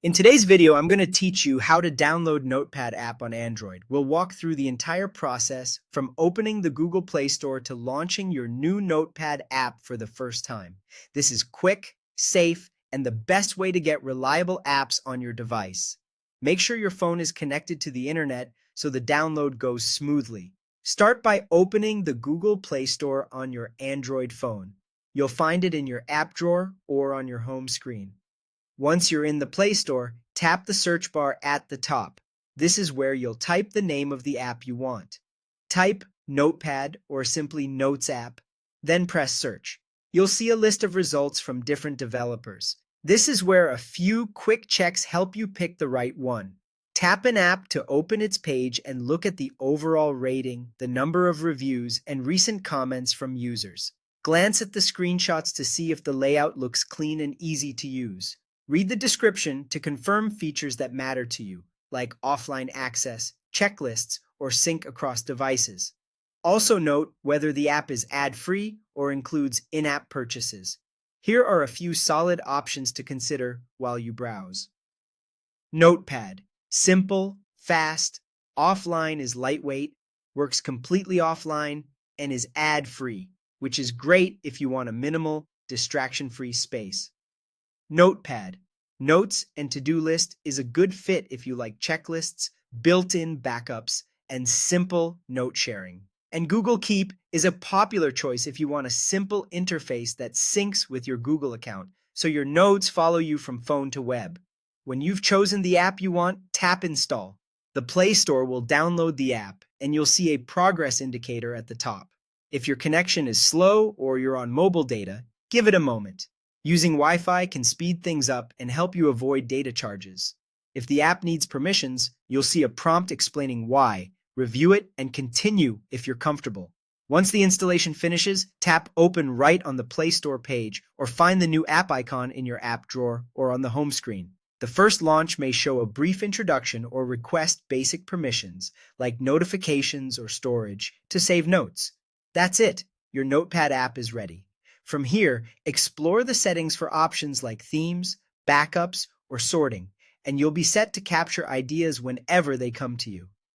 In today's video, I'm going to teach you how to download Notepad app on Android. We'll walk through the entire process from opening the Google Play Store to launching your new Notepad app for the first time. This is quick, safe, and the best way to get reliable apps on your device. Make sure your phone is connected to the internet so the download goes smoothly. Start by opening the Google Play Store on your Android phone. You'll find it in your app drawer or on your home screen. Once you're in the Play Store, tap the search bar at the top. This is where you'll type the name of the app you want. Type Notepad or simply Notes app, then press search. You'll see a list of results from different developers. This is where a few quick checks help you pick the right one. Tap an app to open its page and look at the overall rating, the number of reviews, and recent comments from users. Glance at the screenshots to see if the layout looks clean and easy to use. Read the description to confirm features that matter to you, like offline access, checklists, or sync across devices. Also note whether the app is ad-free or includes in-app purchases. Here are a few solid options to consider while you browse. Notepad. Simple, fast, offline is lightweight, works completely offline, and is ad-free, which is great if you want a minimal, distraction-free space. Notepad. Notes and to-do list is a good fit if you like checklists, built-in backups, and simple note sharing. And Google Keep is a popular choice if you want a simple interface that syncs with your Google account, so your notes follow you from phone to web. When you've chosen the app you want, tap Install. The Play Store will download the app, and you'll see a progress indicator at the top. If your connection is slow or you're on mobile data, give it a moment. Using Wi-Fi can speed things up and help you avoid data charges. If the app needs permissions, you'll see a prompt explaining why. Review it and continue if you're comfortable. Once the installation finishes, tap Open right on the Play Store page or find the new app icon in your app drawer or on the home screen. The first launch may show a brief introduction or request basic permissions, like notifications or storage, to save notes. That's it. Your Notepad app is ready. From here, explore the settings for options like themes, backups, or sorting, and you'll be set to capture ideas whenever they come to you.